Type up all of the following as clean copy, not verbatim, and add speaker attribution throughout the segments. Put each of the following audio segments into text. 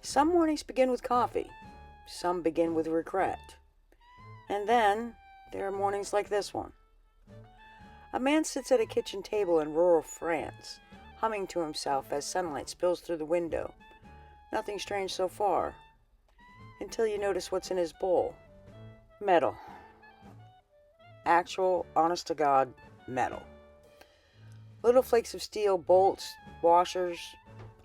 Speaker 1: Some mornings begin with coffee, some begin with regret. And then there are mornings like this one. A man sits at a kitchen table in rural France, humming to himself as sunlight spills through the window. Nothing strange so far, until you notice what's in his bowl. Metal. Actual, honest-to-God metal. Little flakes of steel, bolts, washers,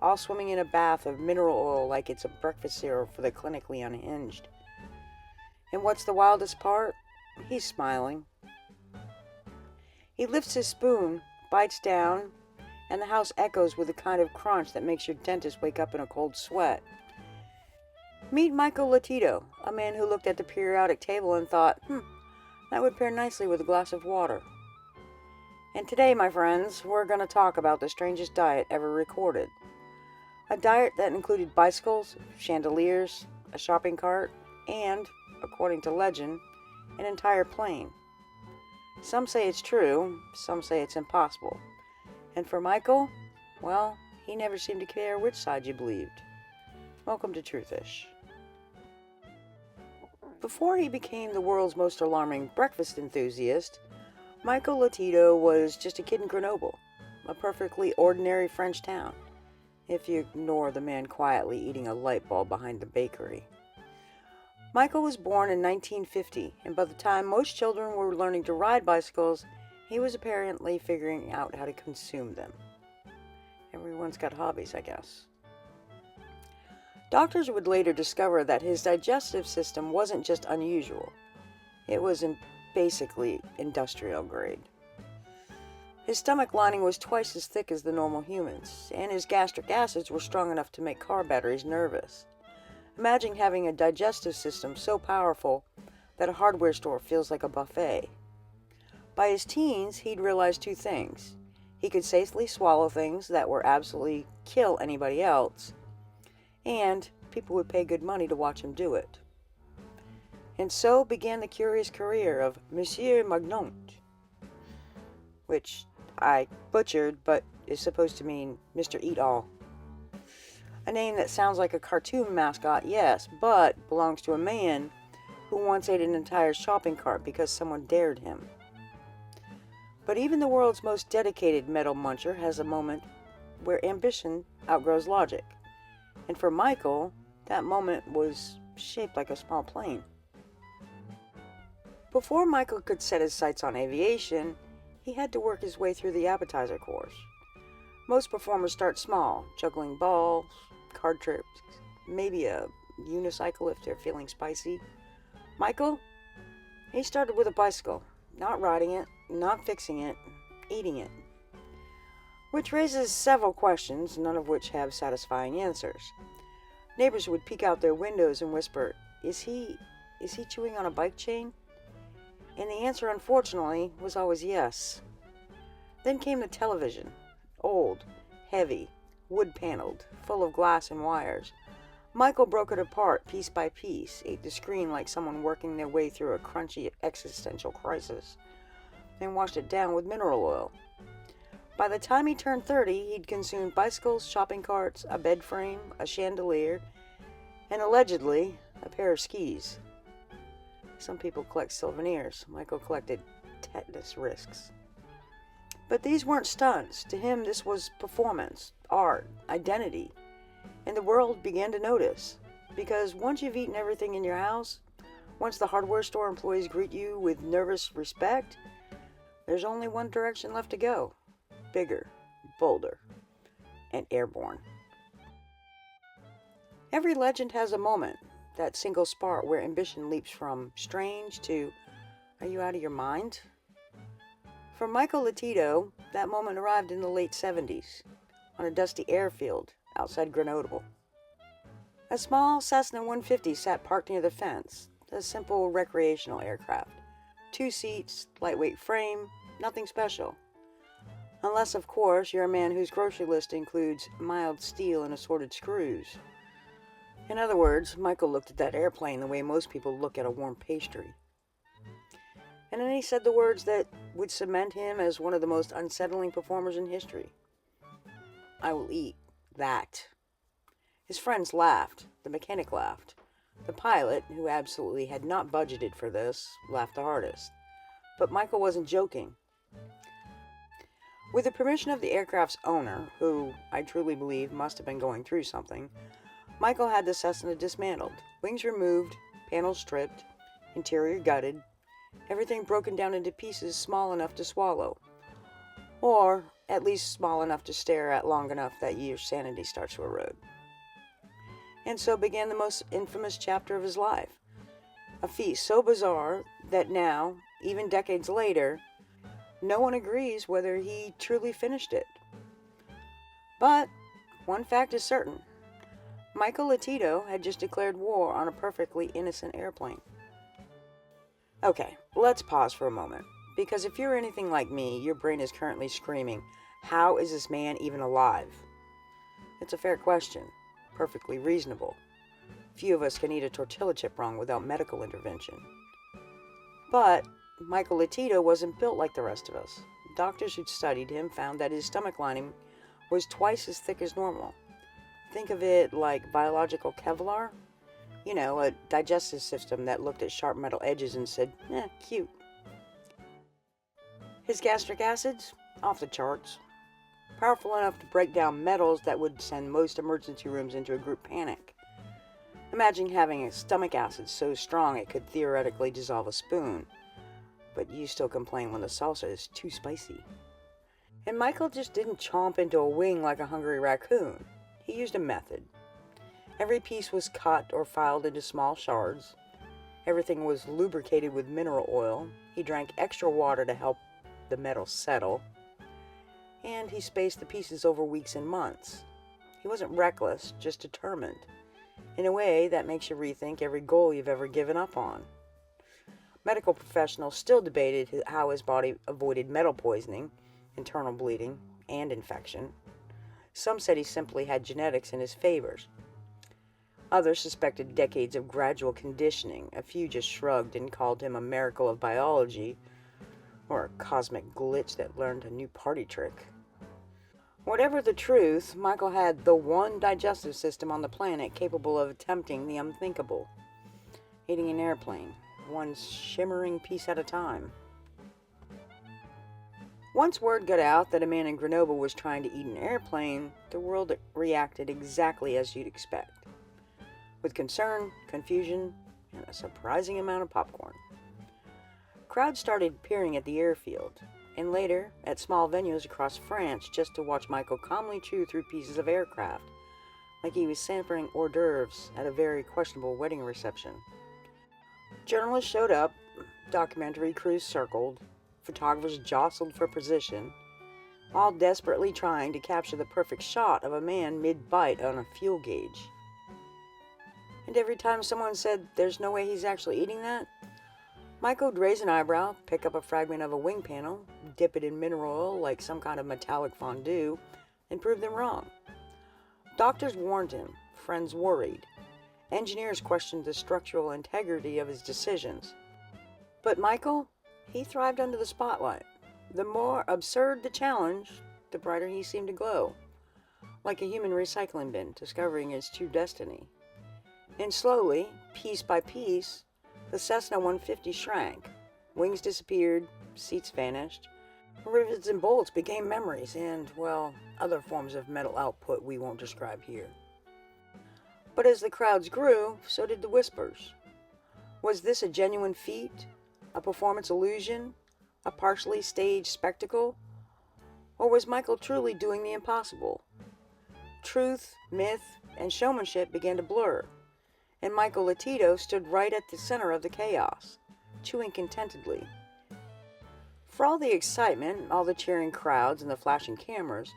Speaker 1: all swimming in a bath of mineral oil like it's a breakfast cereal for the clinically unhinged. And what's the wildest part? He's smiling. He lifts his spoon, bites down, and the house echoes with the kind of crunch that makes your dentist wake up in a cold sweat. Meet Michel Lotito, a man who looked at the periodic table and thought, that would pair nicely with a glass of water. And today, my friends, we're going to talk about the strangest diet ever recorded. A diet that included bicycles, chandeliers, a shopping cart, and, according to legend, an entire plane. Some say it's true, some say it's impossible. And for Michel, well, he never seemed to care which side you believed. Welcome to Truth-ish. Before he became the world's most alarming breakfast enthusiast, Michel Lotito was just a kid in Grenoble, a perfectly ordinary French town, if you ignore the man quietly eating a light bulb behind the bakery. Michel was born in 1950, and by the time most children were learning to ride bicycles, he was apparently figuring out how to consume them. Everyone's got hobbies, I guess. Doctors would later discover that his digestive system wasn't just unusual. It was basically industrial grade. His stomach lining was twice as thick as the normal humans, and his gastric acids were strong enough to make car batteries nervous. Imagine having a digestive system so powerful that a hardware store feels like a buffet. By his teens, he'd realized two things. He could safely swallow things that would absolutely kill anybody else, and people would pay good money to watch him do it. And so began the curious career of Monsieur Magnot, which I butchered, but is supposed to mean Mr. Eat-All. A name that sounds like a cartoon mascot, yes, but belongs to a man who once ate an entire shopping cart because someone dared him. But even the world's most dedicated metal muncher has a moment where ambition outgrows logic. And for Michel, that moment was shaped like a small plane. Before Michel could set his sights on aviation, he had to work his way through the appetizer course. Most performers start small, juggling balls, card trips, maybe a unicycle if they're feeling spicy. Michel, he started with a bicycle, not riding it, not fixing it, eating it. Which raises several questions, none of which have satisfying answers. Neighbors would peek out their windows and whisper, Is he chewing on a bike chain? And the answer, unfortunately, was always yes. Then came the television, old, heavy, wood-paneled, full of glass and wires. Michel broke it apart piece by piece, ate the screen like someone working their way through a crunchy existential crisis, and washed it down with mineral oil. By the time he turned 30, he'd consumed bicycles, shopping carts, a bed frame, a chandelier, and allegedly, a pair of skis. Some people collect souvenirs. Michel collected tetanus risks. But these weren't stunts. To him, this was performance, art, identity. And the world began to notice. Because once you've eaten everything in your house, once the hardware store employees greet you with nervous respect, there's only one direction left to go. Bigger, bolder, and airborne. Every legend has a moment, that single spark where ambition leaps from strange to, are you out of your mind? For Michel Lotito, that moment arrived in the late 70s, on a dusty airfield outside Grenoble. A small Cessna 150 sat parked near the fence, a simple recreational aircraft. 2 seats, lightweight frame, nothing special. Unless, of course, you're a man whose grocery list includes mild steel and assorted screws. In other words, Michel looked at that airplane the way most people look at a warm pastry. And then he said the words that would cement him as one of the most unsettling performers in history. I will eat that. His friends laughed. The mechanic laughed. The pilot, who absolutely had not budgeted for this, laughed the hardest. But Michael wasn't joking. With the permission of the aircraft's owner, who I truly believe must have been going through something, Michael had the Cessna dismantled, wings removed, panels stripped, interior gutted, everything broken down into pieces small enough to swallow, or at least small enough to stare at long enough that your sanity starts to erode. And so began the most infamous chapter of his life, a feat so bizarre that now, even decades later, no one agrees whether he truly finished it. But one fact is certain. Michel Lotito had just declared war on a perfectly innocent airplane. Okay, let's pause for a moment, because if you're anything like me, your brain is currently screaming, how is this man even alive? It's a fair question, perfectly reasonable. Few of us can eat a tortilla chip wrong without medical intervention. But Michel Lotito wasn't built like the rest of us. Doctors who'd studied him found that his stomach lining was twice as thick as normal. Think of it like biological Kevlar. You know, a digestive system that looked at sharp metal edges and said, cute. His gastric acids? Off the charts. Powerful enough to break down metals that would send most emergency rooms into a group panic. Imagine having a stomach acid so strong it could theoretically dissolve a spoon. But you still complain when the salsa is too spicy. And Michael just didn't chomp into a wing like a hungry raccoon. He used a method. Every piece was cut or filed into small shards. Everything was lubricated with mineral oil. He drank extra water to help the metal settle. And he spaced the pieces over weeks and months. He wasn't reckless, just determined. In a way that makes you rethink every goal you've ever given up on. Medical professionals still debated how his body avoided metal poisoning, internal bleeding, and infection. Some said he simply had genetics in his favors. Others suspected decades of gradual conditioning. A few just shrugged and called him a miracle of biology, or a cosmic glitch that learned a new party trick. Whatever the truth, Michael had the one digestive system on the planet capable of attempting the unthinkable. Eating an airplane, one shimmering piece at a time. Once word got out that a man in Grenoble was trying to eat an airplane, the world reacted exactly as you'd expect. With concern, confusion, and a surprising amount of popcorn. Crowds started peering at the airfield, and later at small venues across France just to watch Michael calmly chew through pieces of aircraft, like he was sampling hors d'oeuvres at a very questionable wedding reception. Journalists showed up, documentary crews circled, photographers jostled for position, all desperately trying to capture the perfect shot of a man mid-bite on a fuel gauge. And every time someone said, there's no way he's actually eating that, Michael would raise an eyebrow, pick up a fragment of a wing panel, dip it in mineral oil like some kind of metallic fondue, and prove them wrong. Doctors warned him, friends worried. Engineers questioned the structural integrity of his decisions. But Michael, he thrived under the spotlight. The more absurd the challenge, the brighter he seemed to glow, like a human recycling bin discovering its true destiny. And slowly, piece by piece, the Cessna 150 shrank. Wings disappeared, seats vanished, rivets and bolts became memories and, well, other forms of metal output we won't describe here. But as the crowds grew, so did the whispers. Was this a genuine feat? A performance illusion? A partially staged spectacle? Or was Michael truly doing the impossible? Truth, myth, and showmanship began to blur, and Michel Lotito stood right at the center of the chaos, chewing contentedly. For all the excitement, all the cheering crowds, and the flashing cameras,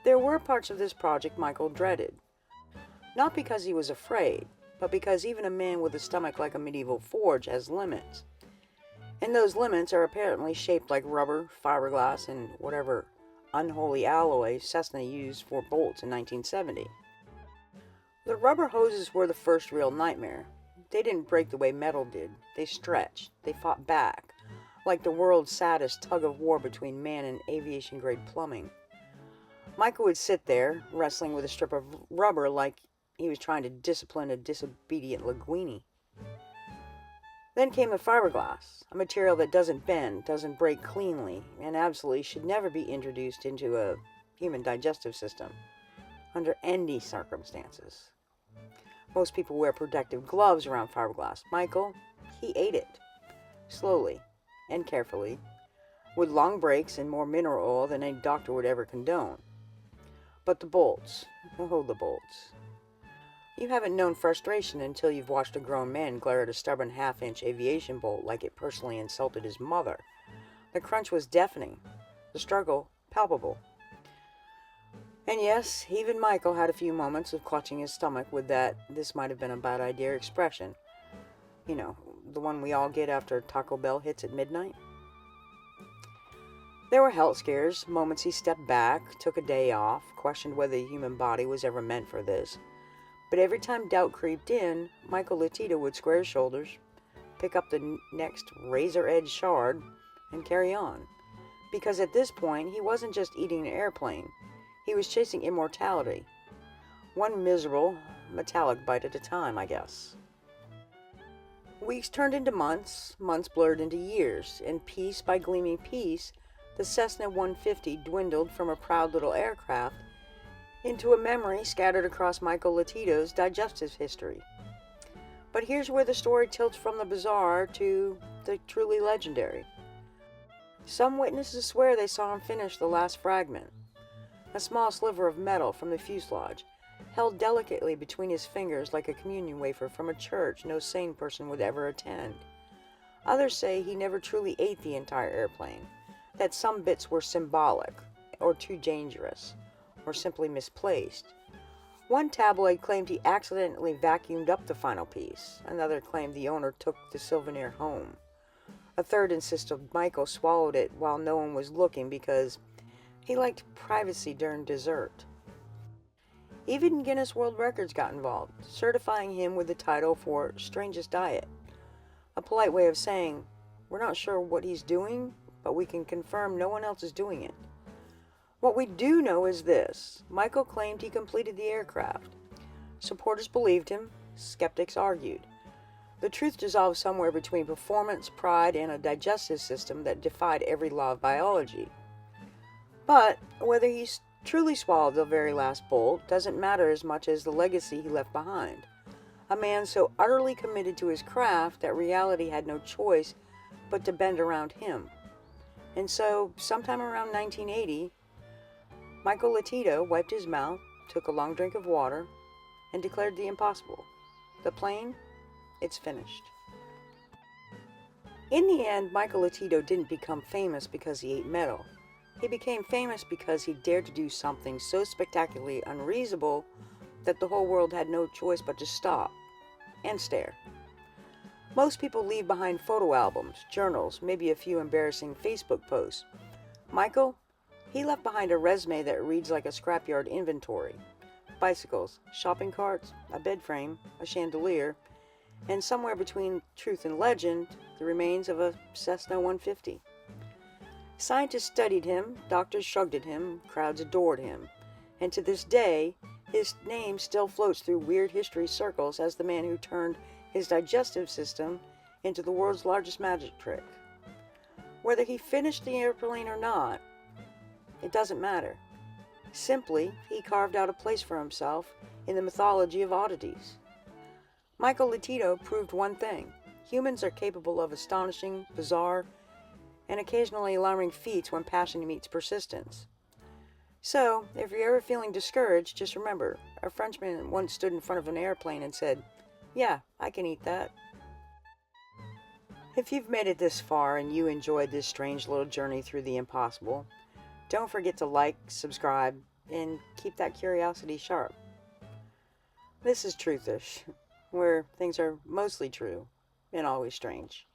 Speaker 1: there were parts of this project Michael dreaded. Not because he was afraid, but because even a man with a stomach like a medieval forge has limits. And those limits are apparently shaped like rubber, fiberglass, and whatever unholy alloy Cessna used for bolts in 1970. The rubber hoses were the first real nightmare. They didn't break the way metal did. They stretched. They fought back, like the world's saddest tug-of-war between man and aviation-grade plumbing. Michael would sit there, wrestling with a strip of rubber like he was trying to discipline a disobedient linguini. Then came the fiberglass, a material that doesn't bend, doesn't break cleanly, and absolutely should never be introduced into a human digestive system under any circumstances. Most people wear protective gloves around fiberglass. Michael, he ate it, slowly and carefully, with long breaks and more mineral oil than any doctor would ever condone. But the bolts, oh, the bolts. You haven't known frustration until you've watched a grown man glare at a stubborn half-inch aviation bolt like it personally insulted his mother. The crunch was deafening, the struggle palpable. And yes, even Michael had a few moments of clutching his stomach with that "this might have been a bad idea" expression. You know, the one we all get after Taco Bell hits at midnight. There were health scares, moments he stepped back, took a day off, questioned whether the human body was ever meant for this. But every time doubt creeped in, Michel Lotito would square his shoulders, pick up the next razor-edged shard, and carry on. Because at this point, he wasn't just eating an airplane. He was chasing immortality. One miserable, metallic bite at a time, I guess. Weeks turned into months, months blurred into years, and piece by gleaming piece, the Cessna 150 dwindled from a proud little aircraft into a memory scattered across Michel Lotito's digestive history. But here's where the story tilts from the bizarre to the truly legendary. Some witnesses swear they saw him finish the last fragment, a small sliver of metal from the fuselage, held delicately between his fingers like a communion wafer from a church no sane person would ever attend. Others say he never truly ate the entire airplane, that some bits were symbolic, or too dangerous, or simply misplaced. One tabloid claimed he accidentally vacuumed up the final piece. Another claimed the owner took the souvenir home. A third insisted Michael swallowed it while no one was looking because he liked privacy during dessert. Even Guinness World Records got involved, certifying him with the title for Strangest Diet, a polite way of saying, we're not sure what he's doing, but we can confirm no one else is doing it. What we do know is this: Michael claimed he completed the aircraft. Supporters believed him, skeptics argued. The truth dissolved somewhere between performance, pride, and a digestive system that defied every law of biology. But whether he truly swallowed the very last bolt doesn't matter as much as the legacy he left behind. A man so utterly committed to his craft that reality had no choice but to bend around him. And so, sometime around 1980, Michel Lotito wiped his mouth, took a long drink of water, and declared the impossible. The plane, it's finished. In the end, Michel Lotito didn't become famous because he ate metal. He became famous because he dared to do something so spectacularly unreasonable that the whole world had no choice but to stop and stare. Most people leave behind photo albums, journals, maybe a few embarrassing Facebook posts. Michael, he left behind a resume that reads like a scrapyard inventory. Bicycles, shopping carts, a bed frame, a chandelier, and somewhere between truth and legend, the remains of a Cessna 150. Scientists studied him, doctors shrugged at him, crowds adored him, and to this day, his name still floats through weird history circles as the man who turned his digestive system into the world's largest magic trick. Whether he finished the airplane or not, it doesn't matter. Simply, he carved out a place for himself in the mythology of oddities. Michel Lotito proved one thing: humans are capable of astonishing, bizarre, and occasionally alarming feats when passion meets persistence. So, if you're ever feeling discouraged, just remember, a Frenchman once stood in front of an airplane and said, "Yeah, I can eat that." If you've made it this far and you enjoyed this strange little journey through the impossible, don't forget to like, subscribe, and keep that curiosity sharp. This is Truth-ish, where things are mostly true and always strange.